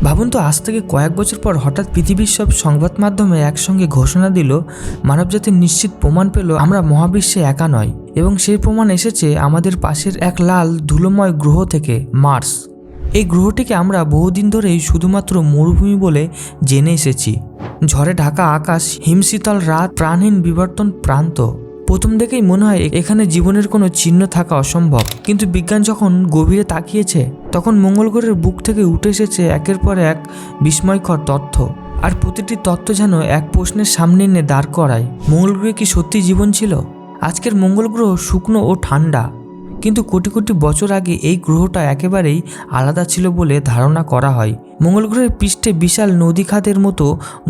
ভাবুন তো, আজ থেকে কয়েক বছর পর হঠাৎ পৃথিবীর সব সংবাদ মাধ্যমে একসঙ্গে ঘোষণা দিল, মানবজাতির নিশ্চিত প্রমাণ পেল আমরা মহাবিশ্বে একা নয়, এবং সেই প্রমাণ এসেছে আমাদের পাশের এক লাল ধুলোময় গ্রহ থেকে, মার্স। এই গ্রহটিকে আমরা বহুদিন ধরেই শুধুমাত্র মরুভূমি বলে জেনে এসেছি। ঝড়ে ঢাকা আকাশ, হিমশীতল রাত, প্রাণহীন বিবর্তন প্রান্ত। প্রথম দেখেই মনে হয় এখানে জীবনের কোনো চিহ্ন থাকা অসম্ভব, কিন্তু বিজ্ঞান যখন গভীরে তাকিয়েছে তখন মঙ্গল গ্রহের বুক থেকে উঠে এসেছে একের পর এক বিস্ময়কর তথ্য। আর প্রতিটি তথ্য যেন এক প্রশ্নের সামনে এনে দাঁড় করায়, মঙ্গল গ্রহে কি সত্যি জীবন ছিল? আজকের মঙ্গল গ্রহ শুকনো ও ঠান্ডা, কিন্তু কোটি কোটি বছর আগে এই গ্রহটা একেবারেই আলাদা ছিল বলে ধারণা করা হয়। মঙ্গল গ্রহের পৃষ্ঠে বিশাল নদী খাতের মতো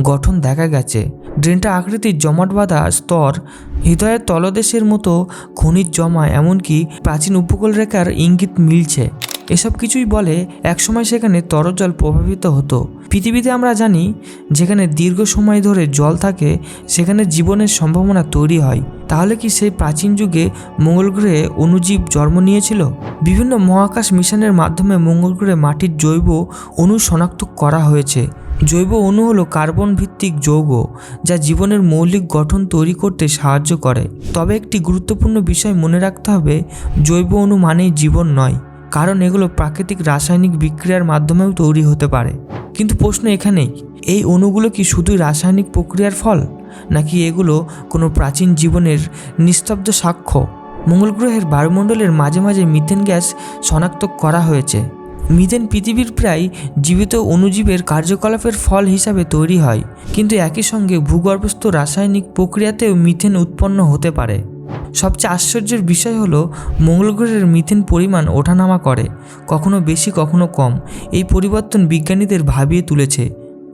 গঠন দেখা গেছে। ড্রেনটা আকৃতির জমাট বাঁধা স্তর, হৃদয়ের তলদেশের মতো খনিজ জমা, এমনকি প্রাচীন উপকূলরেখার ইঙ্গিত মিলছে। এসব কিছুই বলে একসময় সেখানে তরল প্রভাবিত হতো। পৃথিবীতে আমরা জানি যেখানে দীর্ঘ সময় ধরে জল থাকে সেখানে জীবনের সম্ভাবনা তৈরি হয়। তাহলে কি সেই প্রাচীন যুগে মঙ্গল গ্রহে অণুজীব জন্ম নিয়েছিল? বিভিন্ন মহাকাশ মিশনের মাধ্যমে মঙ্গল গ্রহে মাটির জৈব অণু শনাক্ত করা হয়েছে। জৈব অণু হলো কার্বন ভিত্তিক যৌগ যা জীবনের মৌলিক গঠন তৈরি করতে সাহায্য করে। তবে একটি গুরুত্বপূর্ণ বিষয় মনে রাখতে হবে, জৈব অণু মানেই জীবন নয়, কারণ এগুলো প্রাকৃতিক রাসায়নিক বিক্রিয়ার মাধ্যমেও তৈরি হতে পারে। কিন্তু প্রশ্ন এখানেই, এই অণুগুলো কি শুধুই রাসায়নিক প্রক্রিয়ার ফল, নাকি এগুলো কোনো প্রাচীন জীবনের নিস্তব্ধ সাক্ষ্য? মঙ্গল গ্রহের বায়ুমণ্ডলের মাঝে মাঝে মিথেন গ্যাস শনাক্ত করা হয়েছে। মিথেন পৃথিবীর প্রায় জীবিত অণুজীবের কার্যকলাপের ফল হিসাবে তৈরি হয়, কিন্তু একই সঙ্গে ভূগর্ভস্থ রাসায়নিক প্রক্রিয়াতেও মিথেন উৎপন্ন হতে পারে। সবচেয়ে আশ্চর্যের বিষয় হলো, মঙ্গল গ্রহের মিথেন পরিমাণ ওঠানামা করে, কখনো বেশি কখনো কম। এই পরিবর্তন বিজ্ঞানীদের ভাবিয়ে তুলেছে।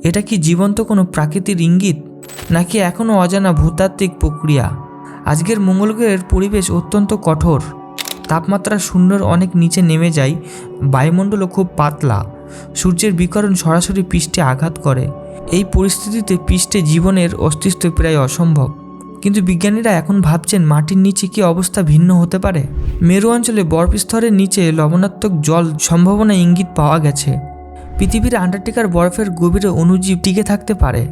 এটা কি জীবন্ত কোনো প্রাকৃতিক ইঙ্গিত, নাকি এখনও অজানা ভূতাত্ত্বিক প্রক্রিয়া? আজকের মঙ্গল গ্রহের পরিবেশ অত্যন্ত কঠোর। তাপমাত্রা শূন্যের অনেক নিচে নেমে যায়, বায়ুমণ্ডলও খুব পাতলা, সূর্যের বিকিরণ সরাসরি পৃষ্ঠে আঘাত করে। এই পরিস্থিতিতে পৃষ্ঠে জীবনের অস্তিত্ব প্রায় অসম্ভব। কিন্তু বিজ্ঞানীরা এখন ভাবছেন মাটির নিচে কি অবস্থা ভিন্ন হতে পারে। মেরু অঞ্চলে বরফস্তরের নিচে লবণাত্মক জল সম্ভাবনা ইঙ্গিত পাওয়া গেছে। পৃথিবীর আন্টার্কটিকার বরফের গভীরে অণুজীব টিকে থাকতে পারে।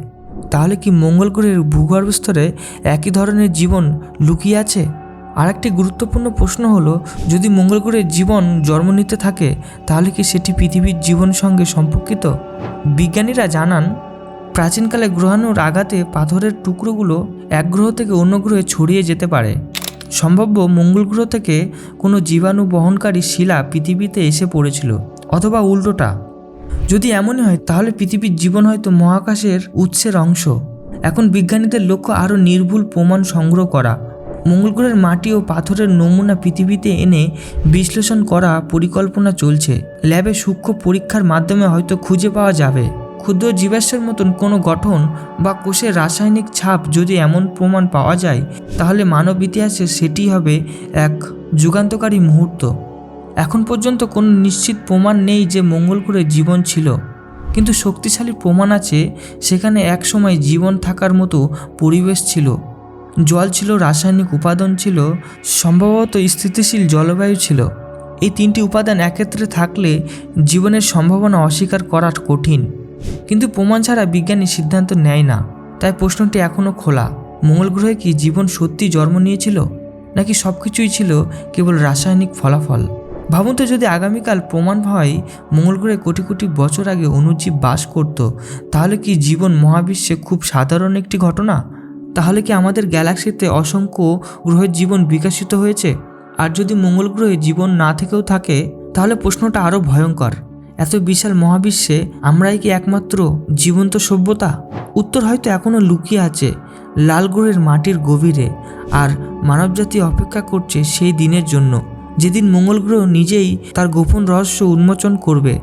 তাহলে কি মঙ্গল গ্রহের ভূগর্ভস্তরে একই ধরনের জীবন লুকিয়ে আছে? আর একটি গুরুত্বপূর্ণ প্রশ্ন হলো, যদি মঙ্গল গ্রহে জীবন জন্ম নিতে থাকে তাহলে কি সেটি পৃথিবীর জীবন সঙ্গে সম্পর্কিত? বিজ্ঞানীরা জানান, প্রাচীনকালে গ্রহাণুর আঘাতে পাথরের টুকরোগুলো এক গ্রহ থেকে অন্য গ্রহে ছড়িয়ে যেতে পারে। সম্ভাব্য মঙ্গল গ্রহ থেকে কোনো জীবাণু বহনকারী শিলা পৃথিবীতে এসে পড়েছিল, অথবা উল্টোটা। যদি এমনই হয় তাহলে পৃথিবীর জীবন হয়তো মহাকাশের উৎসের অংশ। এখন বিজ্ঞানীদের লক্ষ্য আরও নির্ভুল প্রমাণ সংগ্রহ করা। মঙ্গল গ্রহের মাটি ও পাথরের নমুনা পৃথিবীতে এনে বিশ্লেষণ করা পরিকল্পনা চলছে। ল্যাবে সূক্ষ্ম পরীক্ষার মাধ্যমে হয়তো খুঁজে পাওয়া যাবে ক্ষুদ্র জীবাশ্মের মতন কোনো গঠন বা কোষের রাসায়নিক ছাপ। যদি এমন প্রমাণ পাওয়া যায় তাহলে মানব ইতিহাসে সেটি হবে এক যুগান্তকারী মুহূর্ত। এখন পর্যন্ত কোনো নিশ্চিত প্রমাণ নেই যে মঙ্গল গ্রহে জীবন ছিল, কিন্তু শক্তিশালী প্রমাণ আছে সেখানে একসময় জীবন থাকার মতো পরিবেশ ছিল। জল ছিল, রাসায়নিক উপাদান ছিল, সম্ভবত স্থিতিশীল জলবায়ু ছিল। এই তিনটি উপাদান একত্রে থাকলে জীবনের সম্ভাবনা অস্বীকার করা কঠিন। কিন্তু প্রমাণ ছাড়া বিজ্ঞানী সিদ্ধান্ত নেয় না। তাই প্রশ্নটি এখনও খোলা, মঙ্গল গ্রহে কি জীবন সত্যি জন্ম নিয়েছিল, নাকি সব কিছুই ছিল কেবল রাসায়নিক ফলাফল? ভাবুন তো, যদি আগামীকাল প্রমাণ হয় মঙ্গল গ্রহে কোটি কোটি বছর আগে অণুজীব বাস করত, তাহলে কি জীবন মহাবিশ্বে খুব সাধারণ একটি ঘটনা? তাহলে কি আমাদের গ্যালাক্সিতে অসংখ্য গ্রহের জীবন বিকশিত হয়েছে? আর যদি মঙ্গল গ্রহে জীবন না থেকেও থাকে, তাহলে প্রশ্নটা আরও ভয়ঙ্কর। এত বিশাল মহাবিশ্বে আমরাই কি একমাত্র জীবন্ত সভ্যতা? উত্তর হয়তো এখনও লুকিয়ে আছে লাল গ্রহের মাটির গভীরে, আর মানবজাতি অপেক্ষা করছে সেই দিনের জন্য, যেদিন মঙ্গল গ্রহ নিজেই তার গোপন রহস্য উন্মোচন করবে।